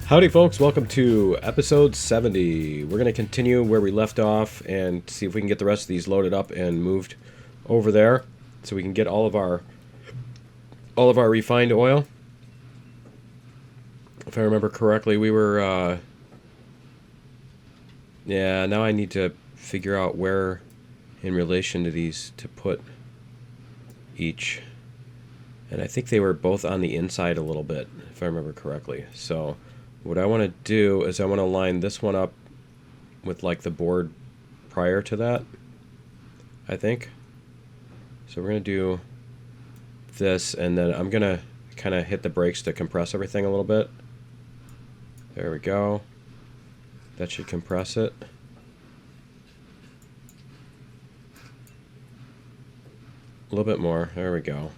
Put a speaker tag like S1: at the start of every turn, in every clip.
S1: Howdy folks, welcome to episode 70. We're going to continue where we left off and see if we can get the rest of these loaded up and moved over there so we can get all of our refined oil. If I remember correctly, we were yeah, now I need to figure out where in relation to these to put each. And I think they were both on the inside a little bit, if I remember correctly. So what I want to do is I want to line this one up with like the board prior to that, I think. So we're going to do this, and then I'm going to kind of hit the brakes to compress everything a little bit. There we go. That should compress it. A little bit more. There we go.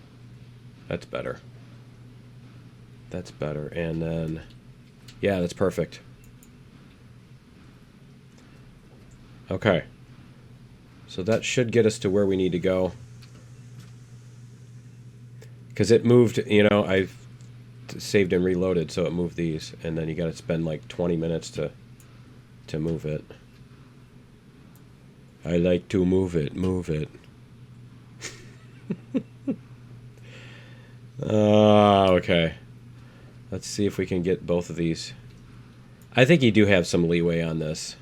S1: That's better. That's better. And then, yeah, that's perfect. Okay. So that should get us to where we need to go. Because it moved, you know, I've saved and reloaded, so it moved these. And then you got to spend like 20 minutes to move it. I like to move it, move it. Okay. Let's see if we can get both of these. I think you do have some leeway on this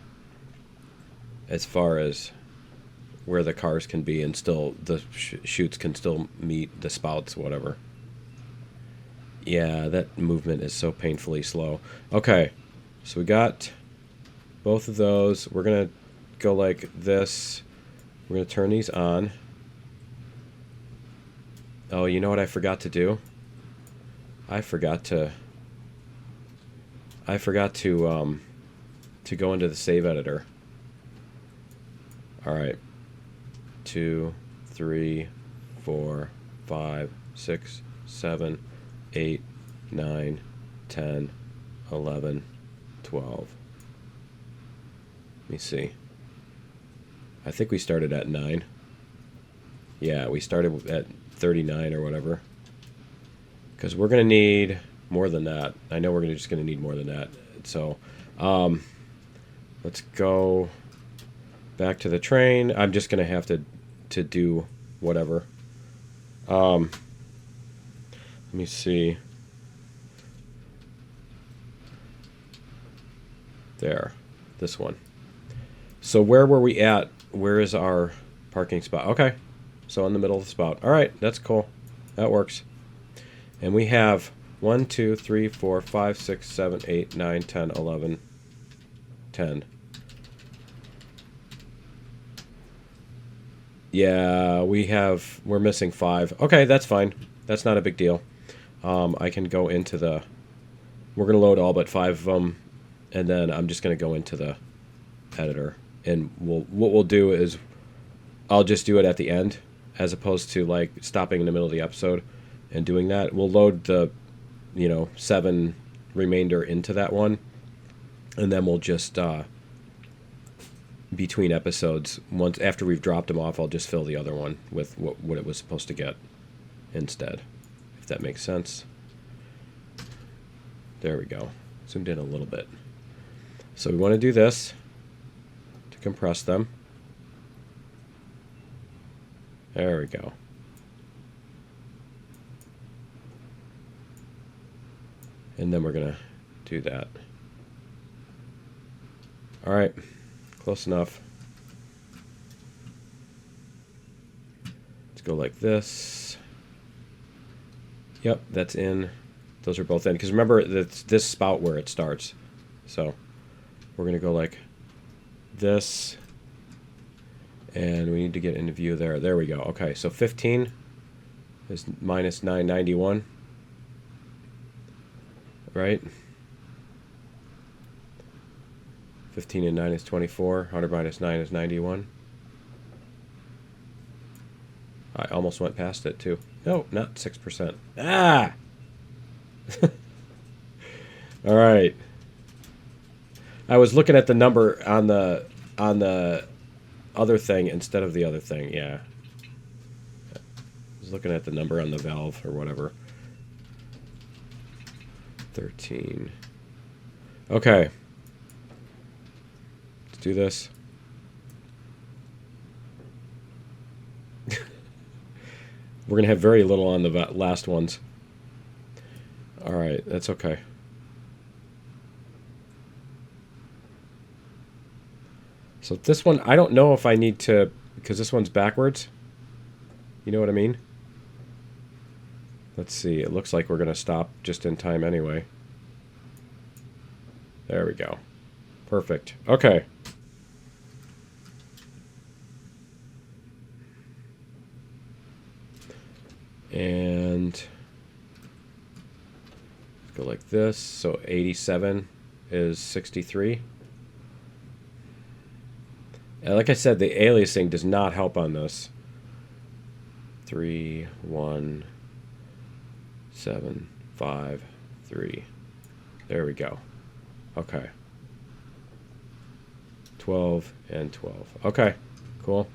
S1: as far as where the cars can be and still the chutes can still meet the spouts, whatever. Yeah, that movement is so painfully slow. Okay, so we got both of those. We're going to go like this. We're going to turn these on. Oh, you know what I forgot to do? I forgot to go into the save editor. All right. 2, 3, 4, 5, 6, 7, 8, 9, 10, 11, 12. Let me see. I think we started at 9. Yeah, we started at 39 or whatever. Because we're going to need more than that. I know we're just going to need more than that. So, let's go back to the train. I'm just going to have to do whatever. Let me see. There. This one. So where were we at? Where is our parking spot? Okay. So in the middle of the spout. All right. That's cool. That works. And we have 1, 2, 3, 4, 5, 6, 7, 8, 9, 10, 11, 10. Yeah, we're missing 5. Okay, that's fine. That's not a big deal. I can go into the, we're going to load all but 5 of them, and then I'm just going to go into the editor. And what we'll do is I'll just do it at the end, as opposed to like stopping in the middle of the episode and doing that. We'll load the, 7 remainder into that one, and then we'll just between episodes, once after we've dropped them off, I'll just fill the other one with what it was supposed to get instead, if that makes sense. There we go. Zoomed in a little bit. So we want to do this to compress them. There we go. And then we're going to do that. All right. Close enough. Let's go like this. Yep, that's in. Those are both in. Because remember, that's this spout where it starts. So we're going to go like this. And we need to get into view there. There we go. Okay, so 15 is minus 991. Right? 15 and 9 is 24. 100 minus 9 is 91. I almost went past it, too. No, not 6%. Ah! All right. I was looking at the number on the other thing instead of the other thing. Yeah. I was looking at the number on the valve or whatever. 13. Okay. Let's do this. We're going to have very little on the last ones. Alright, that's okay. So this one, I don't know if I need to, because this one's backwards. You know what I mean? Let's see. It looks like we're going to stop just in time anyway. There we go. Perfect. Okay. And go like this. So 87 is 63. And like I said, the aliasing does not help on this. 3, 1, 7, 5, 3. There we go. Okay. 12 and 12. Okay. Cool.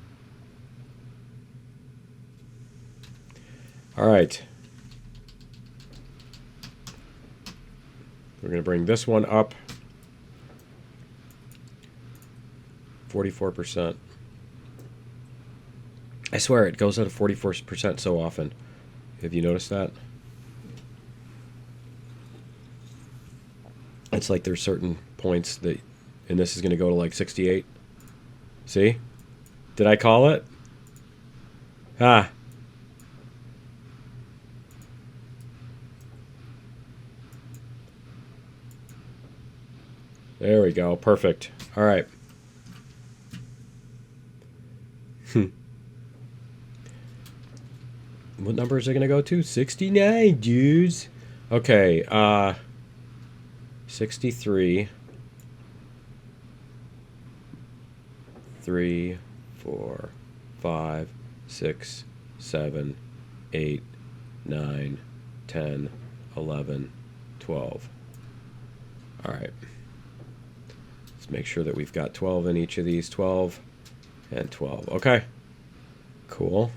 S1: All right. We're going to bring this one up. 44%. I swear it goes out of 44% so often. Have you noticed that? It's like there's certain points that, and this is going to go to like 68. See? Did I call it? Ah. There we go. Perfect. All right. What number is it going to go to? 69, dudes. Okay. 63. 3, 4, 5, 6, 7, 8, 9, 10, 11, 12. All right. Let's make sure that we've got 12 in each of these. 12 and 12. Okay. Cool.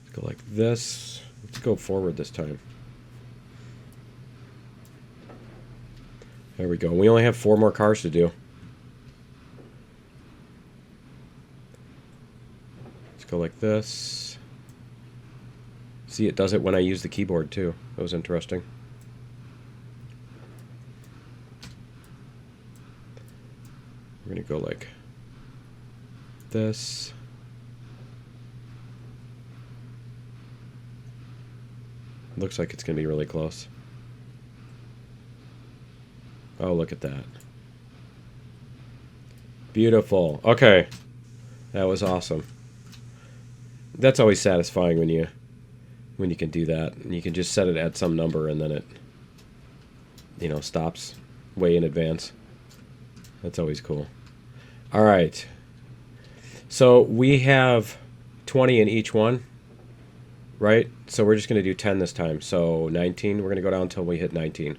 S1: Let's go like this. Let's go forward this time. There we go. We only have 4 more cars to do. Let's go like this. See, it does it when I use the keyboard too. That was interesting. We're going to go like this. Looks like it's going to be really close. Oh, look at that. Beautiful. Okay. That was awesome. That's always satisfying when you can do that. And you can just set it at some number and then it, you know, stops way in advance. That's always cool. All right. So we have 20 in each one, right? So we're just going to do 10 this time. So 19, we're going to go down until we hit 19. And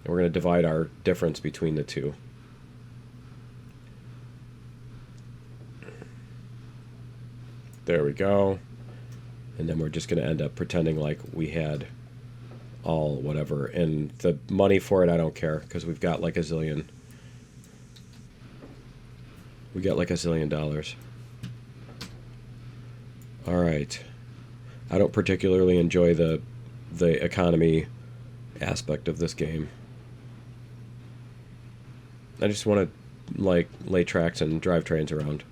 S1: we're going to divide our difference between the two. There we go. And then we're just going to end up pretending like we had all whatever. And the money for it, I don't care, because we've got like a zillion. We got like a zillion dollars. All right. I don't particularly enjoy the economy aspect of this game. I just want to like lay tracks and drive trains around.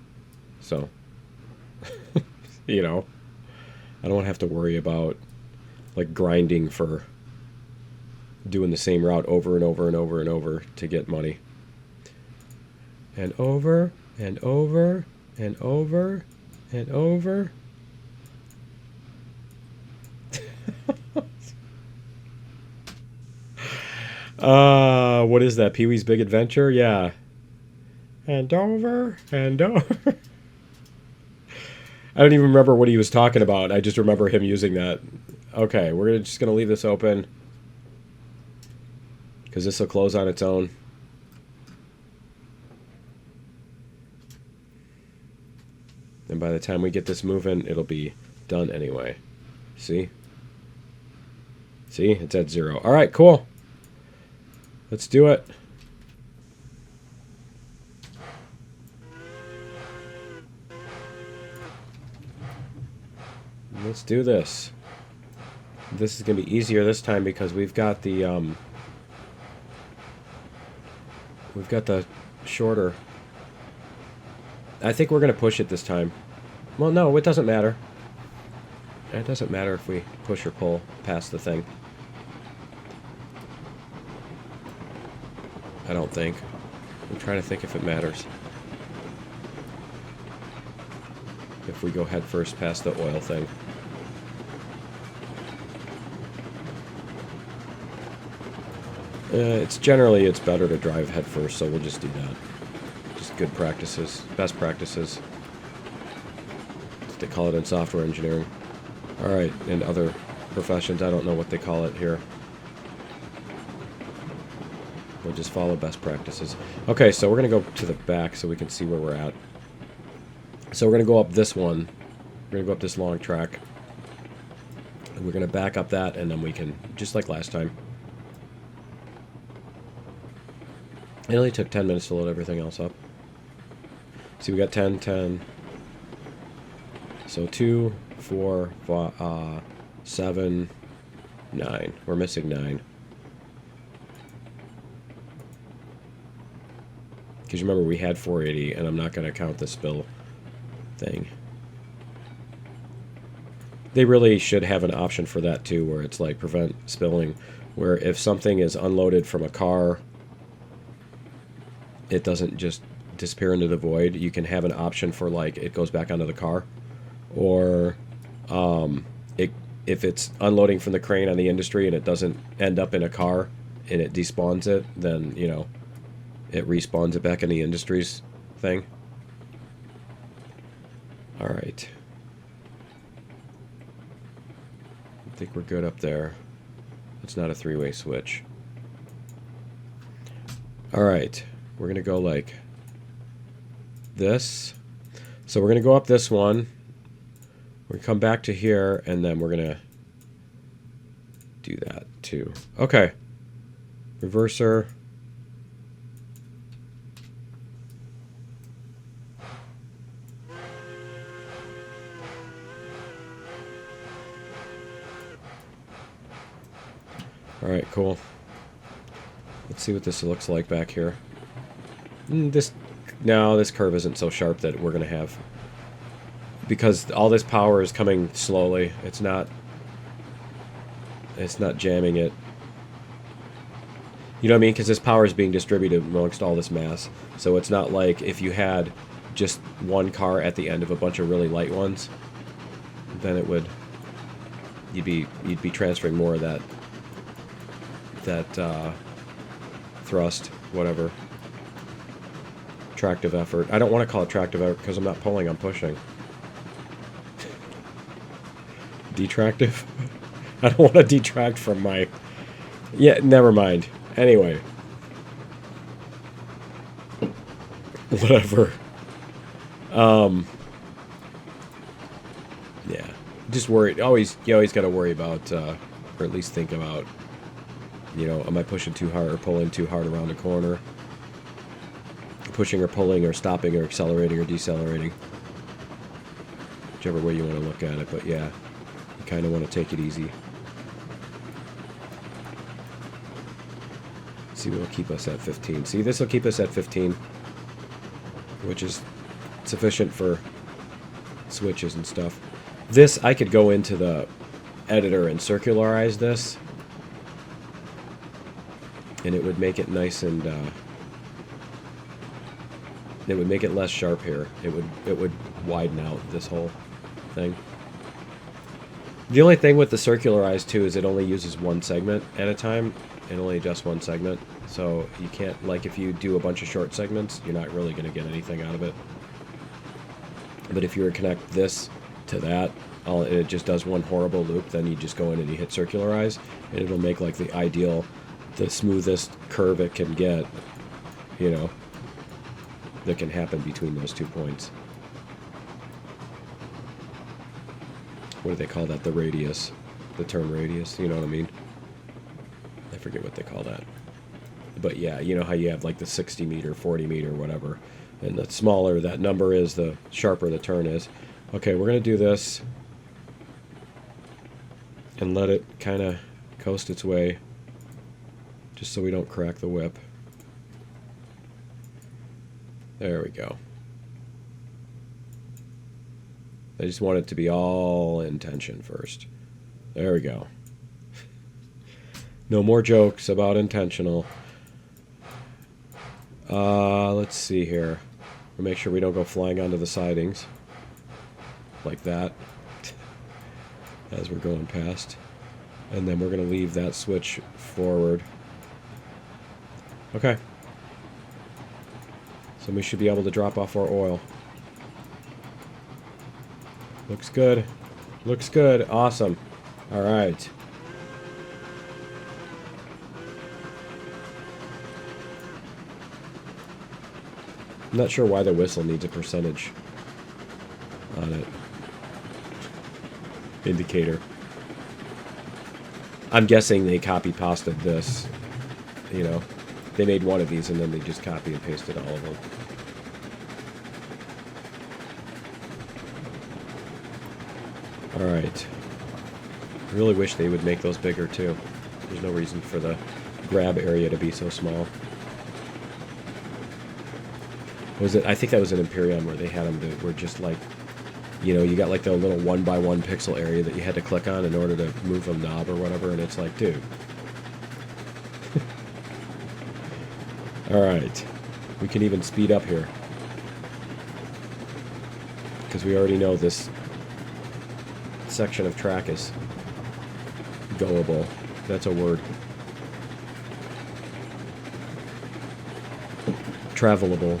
S1: So, you know, I don't have to worry about like grinding for doing the same route over and over and over and over to get money. And over and over and over and over. What is that? Pee-wee's Big Adventure? Yeah. And over and over. I don't even remember what he was talking about. I just remember him using that. Okay, we're just going to leave this open, because this will close on its own. And by the time we get this moving, it'll be done anyway. See? See? It's at 0. All right, cool. Let's do it. Let's do this. This is going to be easier this time because we've got the shorter. I think we're going to push it this time. Well, no, it doesn't matter. It doesn't matter if we push or pull past the thing. I don't think. I'm trying to think if it matters. If we go head first past the oil thing. It's better to drive head first, so we'll just do that. Just good practices, best practices. They call it in software engineering. Alright, in other professions, I don't know what they call it here. We'll just follow best practices. Okay, so we're going to go to the back so we can see where we're at. So we're going to go up this one. We're going to go up this long track. And we're going to back up that, and then we can, just like last time. It only took 10 minutes to load everything else up. See, we got 10, 10. So 2, 4, 5, 7, 9. We're missing 9. Because remember, we had 480, and I'm not going to count the spill thing. They really should have an option for that, too, where it's like prevent spilling. Where if something is unloaded from a car, it doesn't just disappear into the void. You can have an option for, like, it goes back onto the car. Or if it's unloading from the crane on the industry and it doesn't end up in a car and it despawns it, then, you know, it respawns it back in the industry's thing. Alright. I think we're good up there. It's not a three-way switch. Alright. We're going to go like this. So we're going to go up this one. We're going to come back to here, and then we're going to do that too. Okay. Reverser. Alright, cool. Let's see what this looks like back here. This curve isn't so sharp that we're going to have... Because all this power is coming slowly. It's not jamming it. You know what I mean? Because this power is being distributed amongst all this mass. So it's not like if you had just one car at the end of a bunch of really light ones, then it would... You'd be transferring more of that thrust, whatever. Tractive effort. I don't want to call it tractive effort because I'm not pulling, I'm pushing. Detractive? I don't want to detract from my... Yeah, never mind. Anyway. Whatever. Yeah. Just worry. You always got to worry about, or at least think about, you know, am I pushing too hard or pulling too hard around a corner? Pushing or pulling or stopping or accelerating or decelerating. Whichever way you want to look at it, but yeah. You kind of want to take it easy. See what will keep us at 15. See, this will keep us at 15. Which is sufficient for switches and stuff. This, I could go into the editor and circularize this. And it would make it nice and it would make it less sharp here. It would widen out this whole thing. The only thing with the circularize too is it only uses one segment at a time. It only adjusts one segment. So you can't, like, if you do a bunch of short segments, you're not really going to get anything out of it. But if you were to connect this to that, it just does one horrible loop, then you just go in and you hit circularize, and it'll make like the smoothest curve it can get, you know, that can happen between those 2 points. What do they call that? The radius. The turn radius, you know what I mean? I forget what they call that. but yeah, you know how you have like the 60 meter, 40 meter, whatever. And the smaller that number is, the sharper the turn is. Okay, we're going to do this and let it kind of coast its way, just so we don't crack the whip. There we go. I just want it to be all in tension first. There we go. No more jokes about intentional. Let's see here. We'll make sure we don't go flying onto the sidings. Like that. As we're going past. And then we're going to leave that switch forward. Okay. So we should be able to drop off our oil. Looks good. Looks good. Awesome. Alright. I'm not sure why the whistle needs a percentage on it. Indicator. I'm guessing they copy-pasted this. You know, they made one of these and then they just copy and pasted all of them. Alright. I really wish they would make those bigger too. There's no reason for the grab area to be so small. Was it? I think that was an Imperion where they had them that were just like, you know, you got like the little 1x1 pixel area that you had to click on in order to move a knob or whatever, and it's like, dude. Alright. We can even speed up here. Because we already know this section of track is goable. That's a word. Travelable.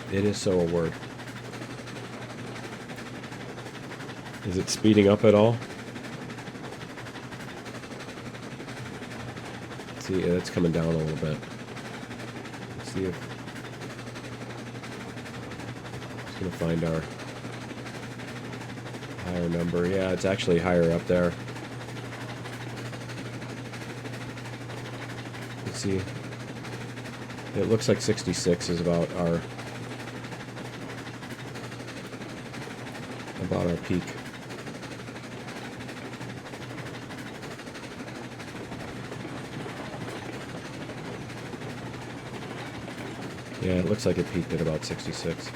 S1: It is so a word. Is it speeding up at all? Let's see, it's coming down a little bit. Let's see if... Just gonna find our higher number. Yeah, it's actually higher up there. Let's see. It looks like 66 is about our peak. Yeah, it looks like it peaked at about 66.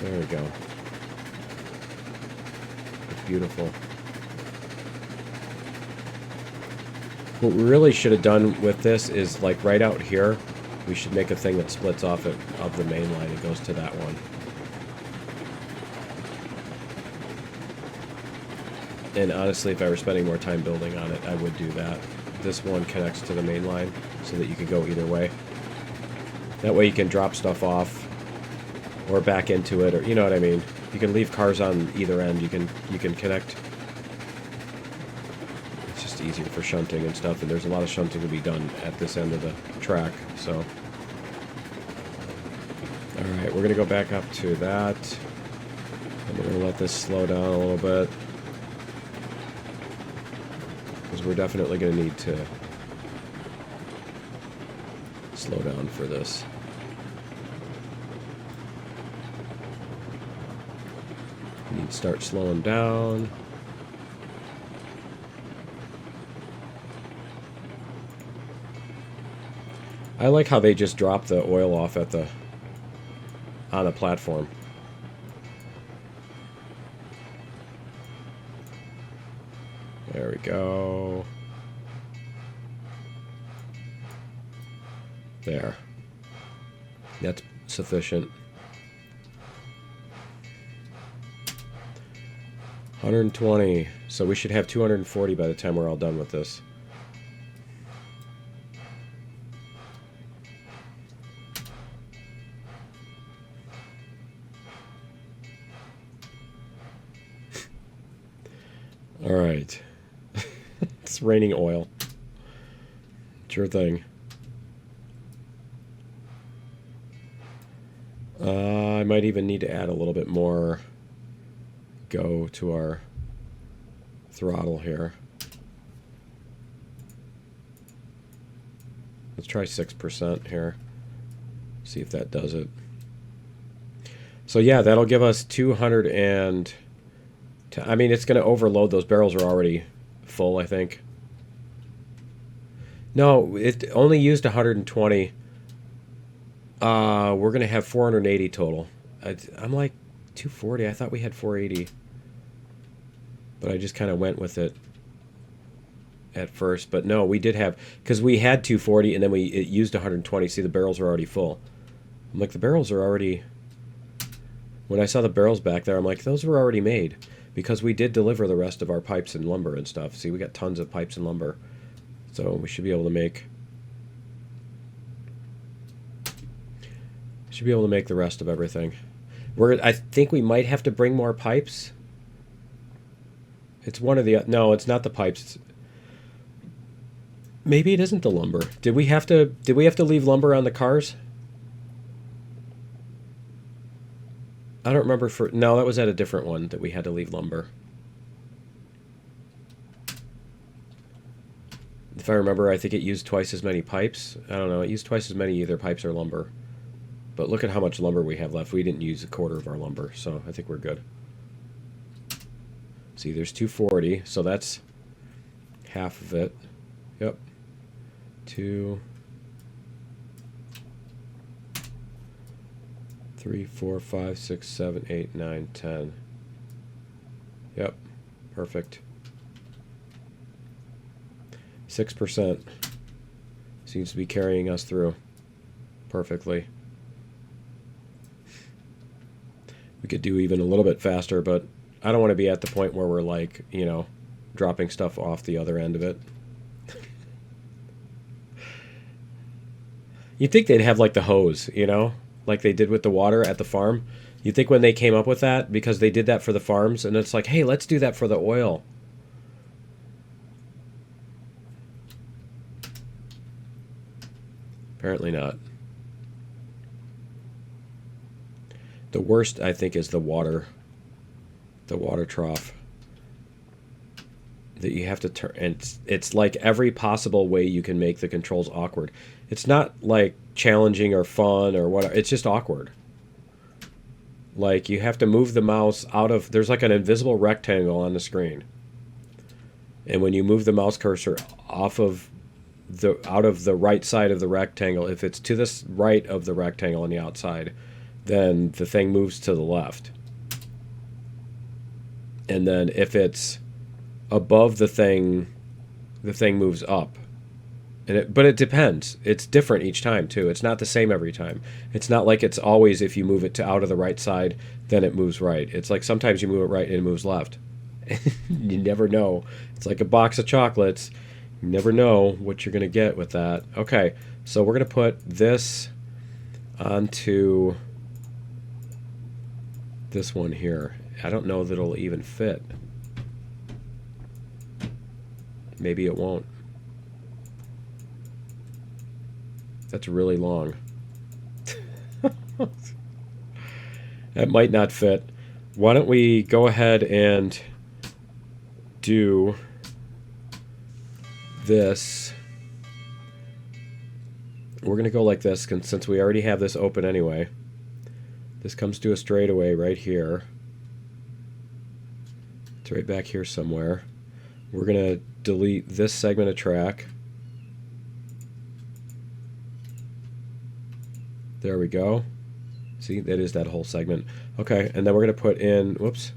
S1: There we go. It's beautiful. What we really should have done with this is, like, right out here, we should make a thing that splits off of the main line and goes to that one. And honestly, if I were spending more time building on it, I would do that. This one connects to the main line so that you could go either way. That way you can drop stuff off or back into it, or you know what I mean. You can leave cars on either end. You can connect. It's just easier for shunting and stuff, and there's a lot of shunting to be done at this end of the track. So, all right, we're gonna go back up to that. And we're gonna let this slow down a little bit. We're definitely going to need to slow down for this. We need to start slowing down. I like how they just drop the oil off at on the platform. There we go. There. That's sufficient. 120. So we should have 240 by the time we're all done with this. All right. It's raining oil. Sure thing. I might even need to add a little bit more go to our throttle here. Let's try 6% here. See if that does it. So yeah, that'll give us 200 and... I mean, it's going to overload. Those barrels are already full, I think. No, it only used 120. We're going to have 480 total. I'm like 240. I thought we had 480. But I just kind of went with it at first. But no, we did have... Because we had 240 and then it used 120. See, the barrels are already full. I'm like, the barrels are already... When I saw the barrels back there, I'm like, those were already made. Because we did deliver the rest of our pipes and lumber and stuff. See, we got tons of pipes and lumber. So we should be able to make... Should be able to make the rest of everything. I think we might have to bring more pipes. It's one of the... No, it's not the pipes. Maybe it isn't the lumber. Did we have to leave lumber on the cars? I don't remember for... No, that was at a different one that we had to leave lumber. If I remember, I think it used twice as many pipes. I don't know. It used twice as many either pipes or lumber. But look at how much lumber we have left. We didn't use a quarter of our lumber, so I think we're good. See, there's 240, so that's half of it. Yep. 2... 3, 4, 5, 6, 7, 8, 9, 10. Yep, perfect. 6% seems to be carrying us through perfectly. We could do even a little bit faster, but I don't want to be at the point where we're like, you know, dropping stuff off the other end of it. You'd think they'd have like the hose, you know? Like they did with the water at the farm. You'd think when they came up with that, because they did that for the farms, and it's like, hey, let's do that for the oil. Apparently not. The worst, I think, is the water trough. That you have to turn, and it's like every possible way you can make the controls awkward. It's not like challenging or fun or whatever. It's just awkward. Like you have to move the mouse out of... There's like an invisible rectangle on the screen. And when you move the mouse cursor out of the right side of the rectangle, if it's to the right of the rectangle on the outside, then the thing moves to the left. And then if it's above the thing moves up. But it depends. It's different each time, too. It's not the same every time. It's not like it's always if you move it to out of the right side, then it moves right. It's like sometimes you move it right and it moves left. You never know. It's like a box of chocolates. You never know what you're going to get with that. Okay, so we're going to put this onto this one here. I don't know that it'll even fit. Maybe it won't. That's really long. That might not fit. Why don't we go ahead and do this. We're going to go like this since we already have this open anyway. This comes to a straightaway right here. It's right back here somewhere. We're going to delete this segment of track. There we go. See, that is that whole segment. Okay, and then we're going to put in, whoops,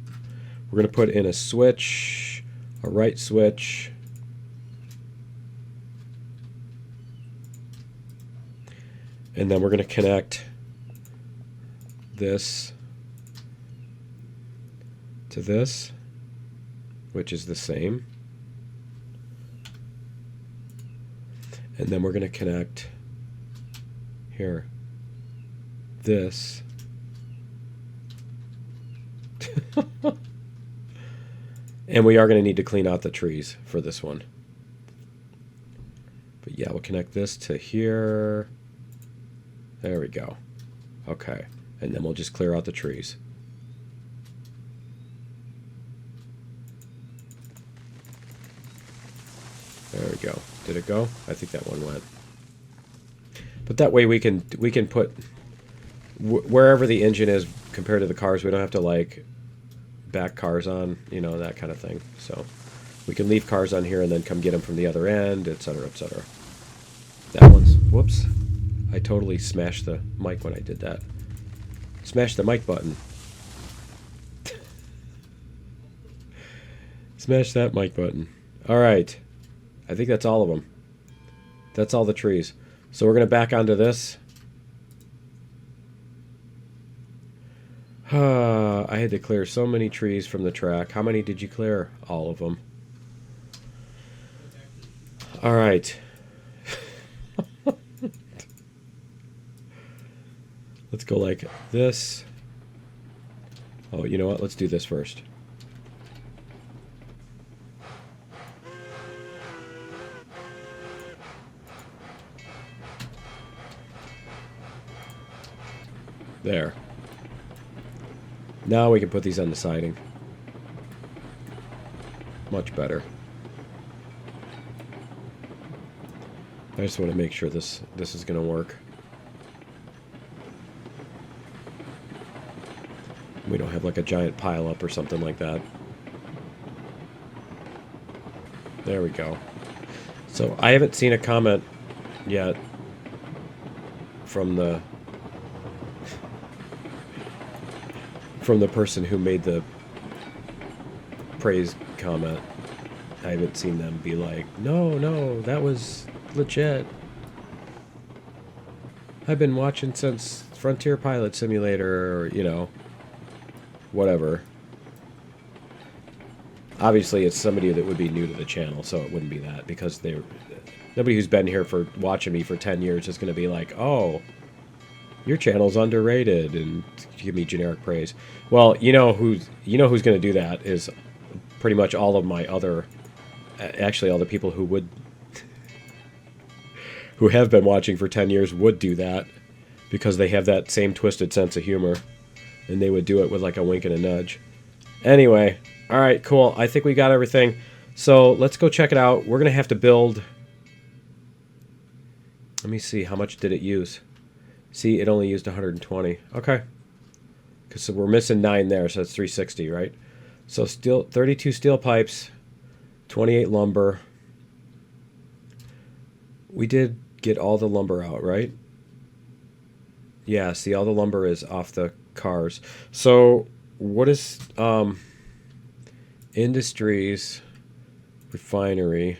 S1: we're going to put in a switch, a right switch. And then we're going to connect this to this, which is the same. And then we're going to connect here this. And we are going to need to clean out the trees for this one. But yeah, we'll connect this to here. There we go. Okay. And then we'll just clear out the trees. There we go. Did it go? I think that one went. But that way we can put wherever the engine is compared to the cars. We don't have to like back cars on, you know, that kind of thing. So we can leave cars on here and then come get them from the other end, etc., etc. That one's, whoops, I totally smashed the mic when I did that. Smash the mic button. Smash that mic button. All right, I think that's all of them. That's all the trees. So we're gonna back onto this. I had to clear so many trees from the track. How many did you clear? All of them. All right. Let's go like this. Oh, you know what? Let's do this first. There. Now we can put these on the siding. Much better. I just want to make sure this is going to work. We don't have like a giant pile up or something like that. There we go. So I haven't seen a comment yet from the person who made the praise comment. I haven't seen them be like, no, that was legit. I've been watching since Frontier Pilot Simulator, or, you know, whatever. Obviously, it's somebody that would be new to the channel, so it wouldn't be that, because nobody who's been here for watching me for 10 years is going to be like, oh, your channel's underrated, and give me generic praise. Well, you know who's going to do that is pretty much all of my other, actually all the people who have been watching for 10 years would do that, because they have that same twisted sense of humor, and they would do it with like a wink and a nudge. Anyway, all right, cool. I think we got everything. So let's go check it out. We're going to have to build. Let me see. How much did it use? See, it only used 120. Okay. Because we're missing 9 there, so that's 360, right? So steel, 32 steel pipes, 28 lumber. We did get all the lumber out, right? Yeah, see, all the lumber is off the cars. So what is industries, refinery?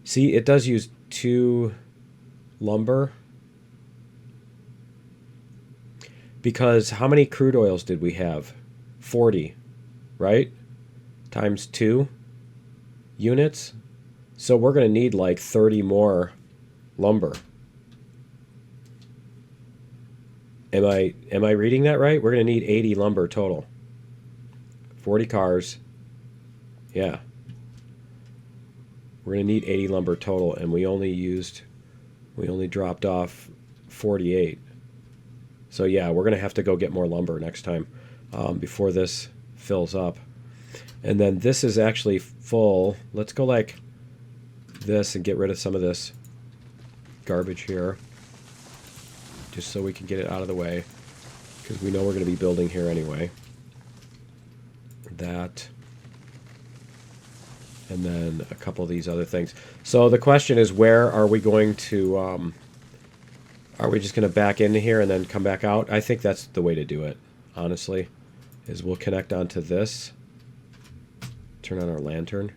S1: See, it does use 2 lumber. Because how many crude oils did we have? 40, right? Times 2 units. So we're going to need like 30 more lumber. Am I reading that right? We're going to need 80 lumber total. 40 cars. Yeah. We're going to need 80 lumber total, and we only dropped off 48. So yeah, we're going to have to go get more lumber next time before this fills up. And then this is actually full. Let's go like this and get rid of some of this garbage here, just so we can get it out of the way, because we know we're going to be building here anyway. That, and then a couple of these other things. So the question is, where are we going to, are we just going to back into here and then come back out? I think that's the way to do it, honestly, is we'll connect onto this. Turn on our lantern.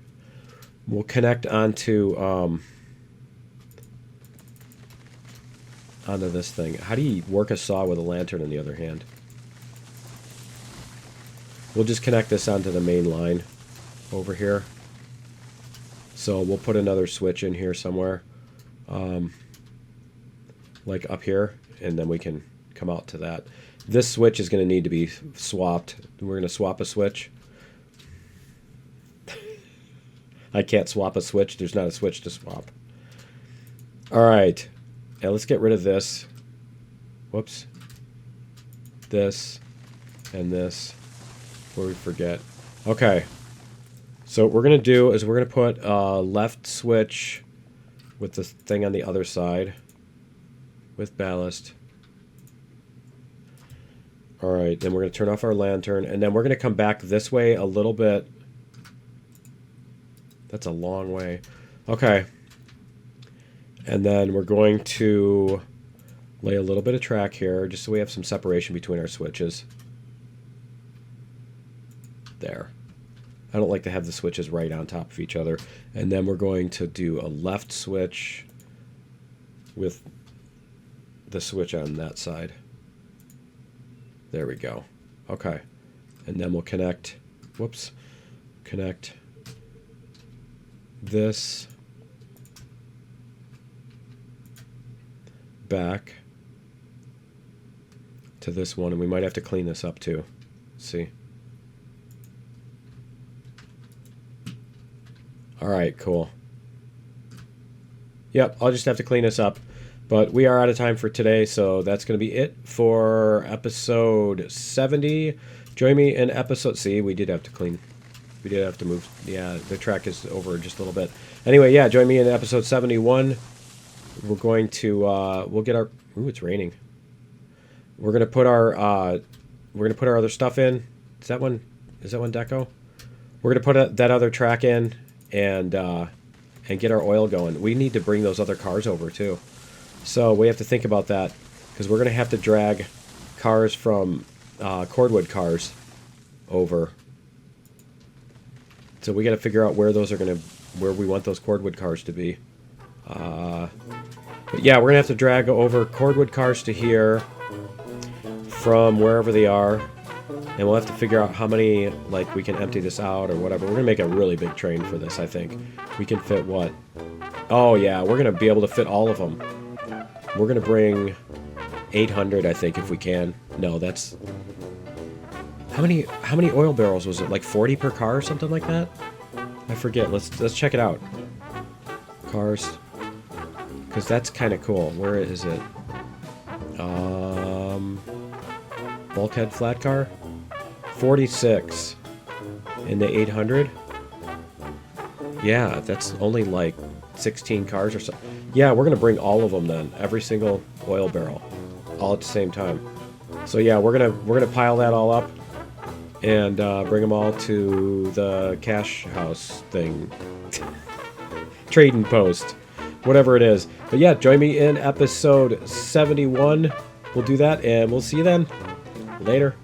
S1: We'll connect onto this thing. How do you work a saw with a lantern on the other hand? We'll just connect this onto the main line over here. So we'll put another switch in here somewhere, like up here, and then we can come out to that. This switch is going to need to be swapped. We're going to swap a switch. I can't swap a switch. There's not a switch to swap. All right. Now let's get rid of this. Whoops. This and this before we forget. Okay. So what we're going to do is we're going to put a left switch with the thing on the other side with ballast. Alright, then we're going to turn off our lantern, and then we're going to come back this way a little bit. That's a long way. Okay. And then we're going to lay a little bit of track here, just so we have some separation between our switches. There. I don't like to have the switches right on top of each other. And then we're going to do a left switch with the switch on that side. There we go. Okay. And then we'll connect, whoops, connect this back to this one, and we might have to clean this up too. See? Alright, cool. Yep, I'll just have to clean this up. But we are out of time for today, so that's going to be it for episode 70. Join me in episode... See, we did have to clean. We did have to move. Yeah, the track is over just a little bit. Anyway, yeah, join me in episode 71. We're going to... we'll get our... Ooh, it's raining. We're going to put our... we're going to put our other stuff in. Is that one deco? We're going to put that other track in and get our oil going. We need to bring those other cars over, too. So we have to think about that, because we're going to have to drag cars from cordwood cars over. So we got to figure out where those are going to, where we want those cordwood cars to be. But yeah, we're going to have to drag over cordwood cars to here from wherever they are. And we'll have to figure out how many, like, we can empty this out or whatever. We're going to make a really big train for this, I think. We can fit what? Oh, yeah, we're going to be able to fit all of them. We're going to bring 800, I think, if we can. No, that's... How many oil barrels was it? Like 40 per car or something like that? I forget. Let's check it out. Cars. Because that's kind of cool. Where is it? Bulkhead flat car? 46. In the 800? Yeah, that's only like 16 cars or so. Yeah, we're gonna bring all of them then, every single oil barrel, all at the same time. So yeah, we're gonna pile that all up and bring them all to the cash house thing, trading post, whatever it is. But yeah, join me in episode 71. We'll do that, and we'll see you then. Later.